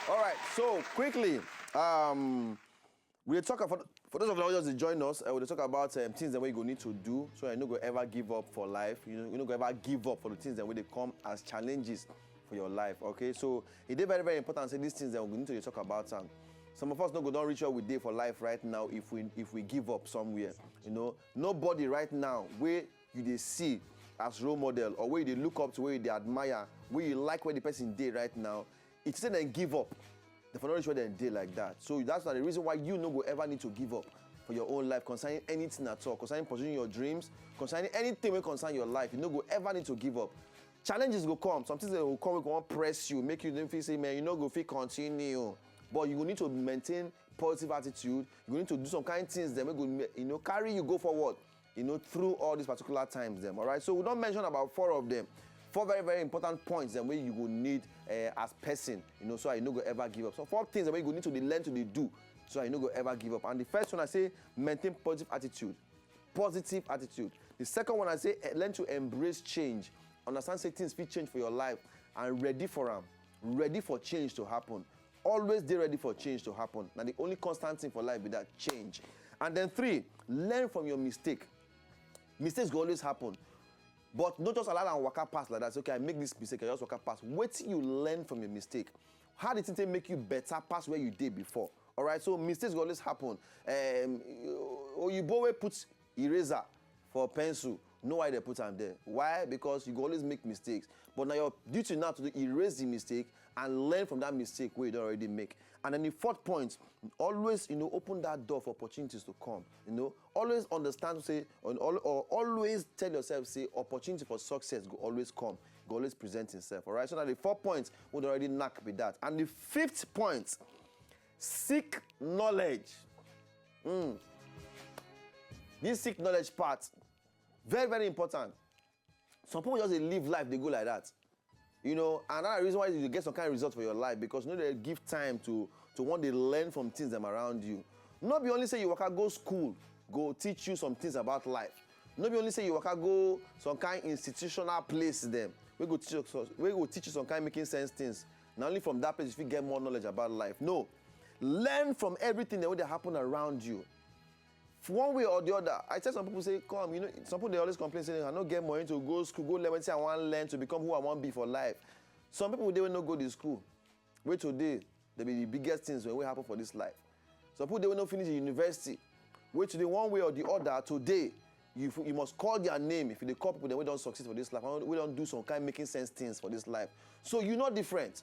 All right, so quickly, we'll talk about, for those of you who just join us, we'll talk about things that we go need to do so you no go ever give up for life. You no go ever give up for the things that they come as challenges for your life, okay? So it is very, very important to say these things that we need to talk about. Some of us no go don't reach what we did for life right now if we give up somewhere. You know, nobody right now where you see as role model or where you look up to, where you admire, where you like where the person did right now, it's say then give up. The for not reach where they did like that. So that's not the reason why you no go ever need to give up for your own life concerning anything at all, concerning pursuing your dreams, concerning anything will concern your life. You no go ever need to give up. Challenges will come. Some things that will come, will go and press you, make you then feel say, man, you no go feel continue. But you will need to maintain positive attitude. You need to do some kind of things that will carry you go forward, through all these particular times. Them, all right. So we don't mention about 4 of them. 4 very, very important points that way you will need as person, so I no go ever give up. So 4 things that way you need to learn to do, so I no go ever give up. And the first one I say, maintain positive attitude. Positive attitude. The second one I say, learn to embrace change. Understand say things will change for your life and ready for them. Ready for change to happen. Always be ready for change to happen. Now the only constant thing for life is that change. And then 3, learn from your mistake. Mistakes will always happen. But don't just allow them walk past like that. Say, okay, I make this mistake, I just walk past. Wait till you learn from your mistake. How did it make you better past where you did before? All right, so mistakes will always happen. You both put eraser for pencil. No why they put them there. Why? Because you go always make mistakes. But now your duty now to erase the mistake and learn from that mistake where you don't already make. And then the 4th point, always open that door for opportunities to come. Always understand, say, or always tell yourself, say, opportunity for success will always come. Go always present himself. All right. So now the 4 points would already knock with that. And the 5th point, seek knowledge. This seek knowledge part. Very, very important. Some people just live life, they go like that. Another reason why you get some kind of result for your life, because they give time to want to learn from things them around you. Not be only say you go school, go teach you some things about life. Not be only say you go some kind institutional place them. We go teach you some kind of making sense things. Not only from that place if you get more knowledge about life. No. Learn from everything that happen around you. One way or the other, I tell some people say, come, some people they always complain saying, I don't get money to go to school, go learn, say I want to learn to become who I want to be for life. Some people they will not go to school. Wait today, they be the biggest things when will happen for this life. Some people they will not finish the university. Wait today, one way or the other, today, you must call their name. If they call people, then we don't succeed for this life. We don't do some kind of making sense things for this life. So you're not different.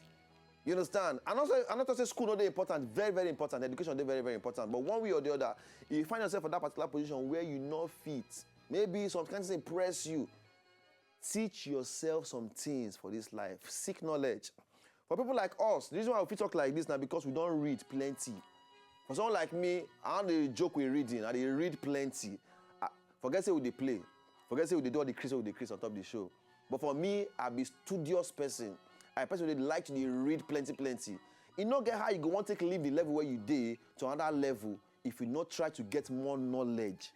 You understand? And also, I'm not to say school not important, very, very important. Education is very, very important. But one way or the other, if you find yourself in that particular position where you not fit, maybe some kind of things impress you, teach yourself some things for this life. Seek knowledge. For people like us, the reason why we talk like this now because we don't read plenty. For someone like me, I don't joke with reading. I read plenty. Forget say we they play. Forget say we they do all the Chris on top of the show. But for me, I be studious person. I personally like to read plenty. You not get how you go want to leave the level where you did to another level if you not try to get more knowledge.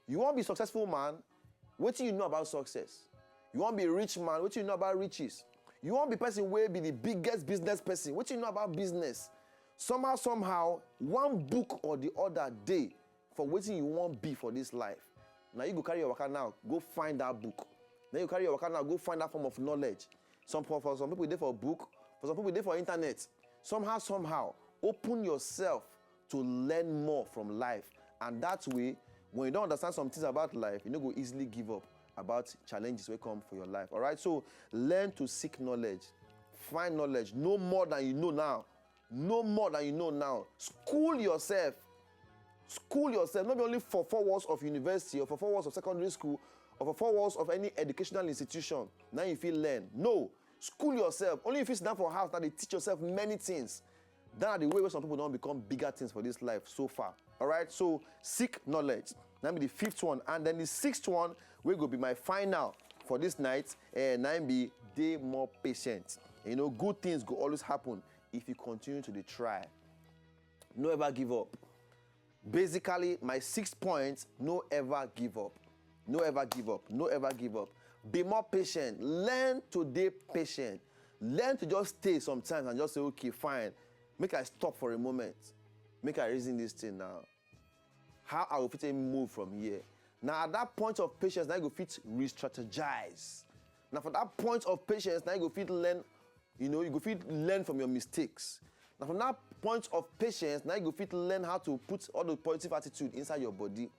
You want to be successful man, what do you know about success? You want to be a rich man, what do you know about riches? You want to be person where be the biggest business person, what do you know about business? Somehow, one book or the other day for what you want to be for this life. Now you go carry your worker now, go find that book. Then you carry your worker now, go find that form of knowledge. For some people, they for a book. For some people, they for internet. Somehow, open yourself to learn more from life. And that way, when you don't understand some things about life, you don't go easily give up about challenges that come for your life. All right? So, learn to seek knowledge. Find knowledge. Know more than you know now. School yourself. Not only for 4 walls of university or for 4 walls of secondary school, or for 4 walls of any educational institution, now you feel learn. No, school yourself. Only if you sit down for a house, now they teach yourself many things. That are the way where some people don't become bigger things for this life so far. All right, so seek knowledge. Now be the 5th one. And then the 6th one will go be my final for this night. Now be dey more patient. You know, good things go always happen if you continue to dey try. No ever give up. Basically, my 6 points, no ever give up. No ever give up. No ever give up. Be more patient. Learn to be patient. Learn to just stay sometimes and just say, okay, fine. Make I stop for a moment. Make I reason this thing now. How I will fit move from here. Now, at that point of patience, now you go fit re-strategize. Now, for that point of patience, now you go fit learn, you know, you go fit learn from your mistakes. Now, from that point of patience, now you go fit learn how to put all the positive attitude inside your body.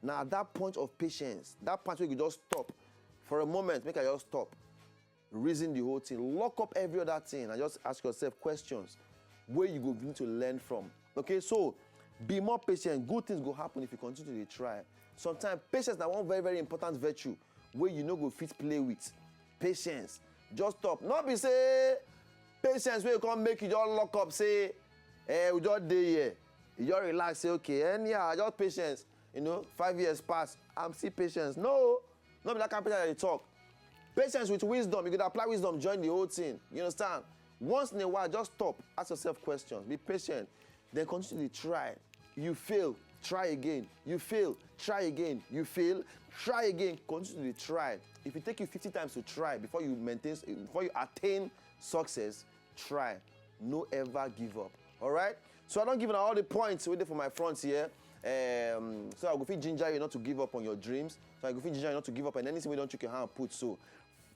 Now, at that point of patience, that point where you just stop for a moment, make I just stop. Reason the whole thing. Lock up every other thing and just ask yourself questions where you go need to learn from. Okay, so be more patient. Good things go happen if you continue to try. Sometimes patience is one very, very important virtue where you know go fit play with. Patience. Just stop. Not be say patience where you can't make you just lock up, say, we just day here. You just relax, say, okay, anyhow, just patience. You know, 5 years pass, I'm still patience. No, not be that kind of patience that you talk. Patience with wisdom. You could apply wisdom, join the whole thing. You understand? Once in a while, just stop. Ask yourself questions. Be patient. Then continue to try. You fail, try again. You fail, try again. You fail, try again. Continue to try. If it takes you 50 times to try before you attain success, try. No ever give up. All right? So I don't give all the points waiting for my front here. So I go fit ginger you not to give up on your dreams. So I go fit ginger you not to give up on anything we don't take your hand and put. So,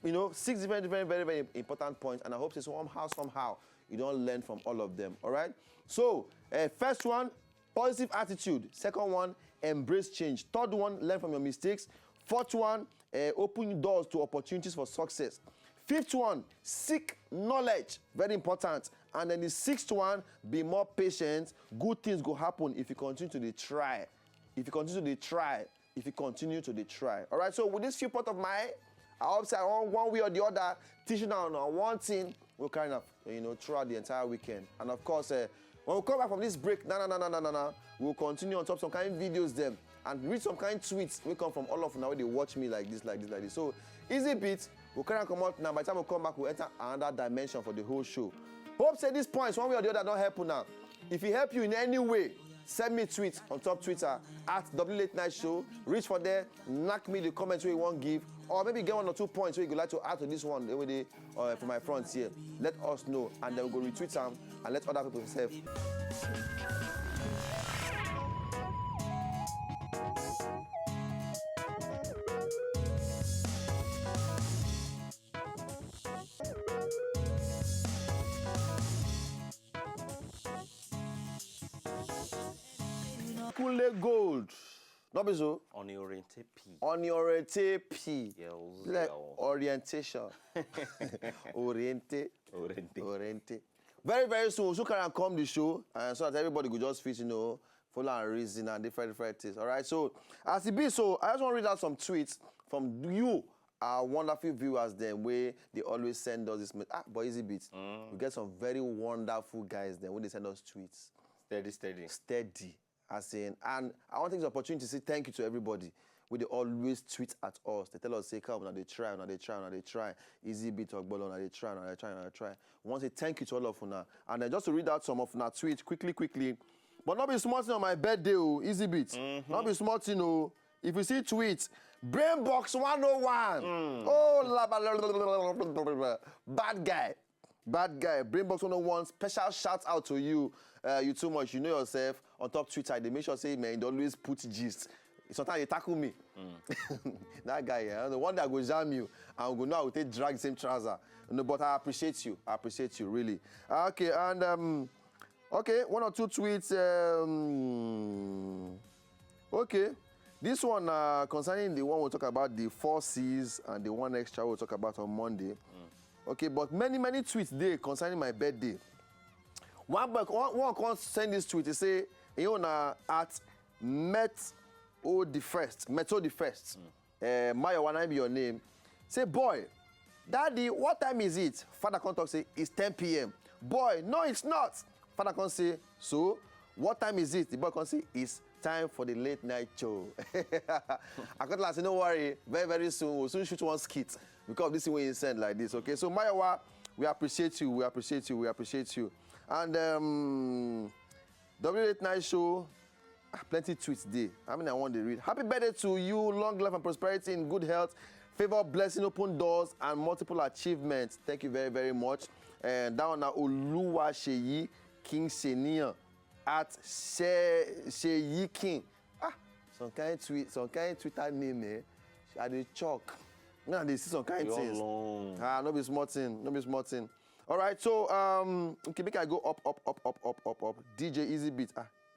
you know, 6 very, very, very, very important points, and I hope somehow you don't learn from all of them. All right. So, first one, positive attitude. Second one, embrace change. Third one, learn from your mistakes. Fourth one, open doors to opportunities for success. Fifth one, seek knowledge. Very important. And then the 6th one, be more patient. Good things go happen if you continue to try. If you continue to try. If you continue to try. All right, so with this few part of mine, I hope say one way or the other, teaching on one thing, we'll kind of, you know, throughout the entire weekend. And of course, when we come back from this break, we'll continue on top some kind of videos them and read some kind of tweets we come from all of now where they watch me like this. So, easy bit. We'll kind of come out now. By the time we come back, we'll enter another dimension for the whole show. Hope say these points, one way or the other, don't help you now. If it help you in any way, send me a tweet on top Twitter at W8 Night Show. Reach for there, knock me the comments where you want to give, or maybe get 1 or 2 points where you would like to add to this one for my front here. Let us know, and then we'll go retweet them and let other people say. Gold. Not be so. Orienté P. Orienté P. Yes. Like orientation. Orienté. Very, very soon, so can come the show, and so that everybody could just fit, you know, follow and reason and different things. All right. So as it be, so I just want to read out some tweets from you, our wonderful viewers. Then where they always send us this. But easy bit. We get some very wonderful guys. Then when they send us tweets. Steady. And I want to take this opportunity to say thank you to everybody. They always tweet at us. They tell us, say, come, now they try. Easy bit of ball, now they try. We want to say thank you to all of you now. And then just to read out some of our tweets quickly. But not be smart on my birthday, easy bit. Not be smart, you know. If you see tweets, Brainbox 101. Oh, bad guy. Brainbox 101. Special shout out to you. You too much. You know yourself. On top Twitter, they make sure say, man, they always put gist. Sometimes they tackle me. That guy, the one that will jam you, and will know I will take drag the same trouser. No, but I appreciate you. Really. Okay, and okay, 1 or 2 tweets. Okay, this one concerning the one we'll talk about the 4 C's and the 1 extra we'll talk about on Monday. Okay, but many tweets there concerning my birthday. One can send this tweet to say, you know, at Pt.2 the first. Maya, what be your name? Say, boy, Daddy, what time is it? Father can talk, say, it's 10 p.m. Boy, no, it's not. Father can say, so, what time is it? The boy can say, it's time for the late night show. I said, no worry, very, very soon, we'll soon shoot one skit because this is when you send like this, okay? So, Mayowa, we appreciate you, we appreciate you, we appreciate you. And W Late Night Show, plenty tweets there. I mean, I want to read. Happy birthday to you, long life and prosperity in good health, favor, blessing, open doors, and multiple achievements. Thank you very, very much. And down now, Oluwa Sheyi King Senior at Sheyi King. Some kind Twitter name, eh? I dey chalk. Now they see some kind of things. No be small thing, no be small thing. All right, so okay, make I go up. DJ Easy Beat.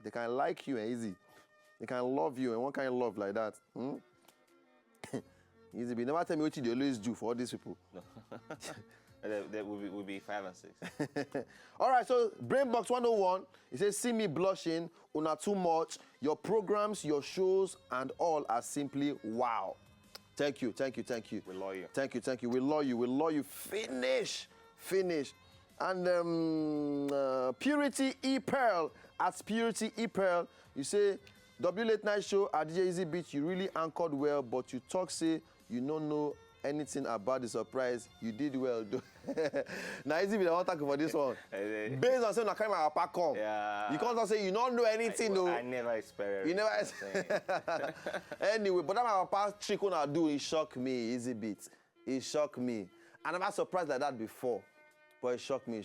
They can like you and Easy. They can love you and one kind of love like that. Easy Beat. Never tell me what you always do for all these people. No. That will be 5 and 6. All right, so Brainbox 101, it says, see me blushing, una too much. Your programs, your shows, and all are simply wow. Thank you, thank you, thank you. We love you. Thank you, thank you. We love you, we love you. Finish. And Purity E Pearl, at Purity E Pearl, you say, W Late Night Show at DJ Easy Beat, you really anchored well, but you talk say you don't know anything about the surprise. You did well, though. Now, Easy Beat, I want to talk for this one. Based on saying, I can't my papa come. Yeah. You can't say you don't know anything, though. I never expected. You never. Anyway, but that my papa trick when I do, it shocked me, Easy Beat. It shocked me. I never surprised like that before. But it shocked me,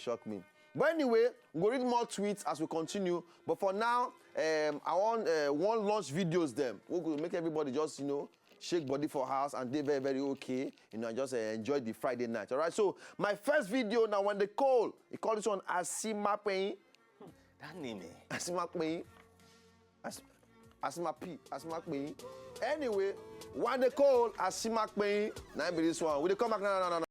But anyway, we'll read more tweets as we continue. But for now, I want one launch videos them. We'll make everybody just, shake body for house and they very, very okay. And just enjoy the Friday night. All right, so my first video now, when they call this one Asima Payne. That name, eh? Asima Payne. Asima Payne. Anyway, when they call Asima Payne, now be this one. Will they come back? No.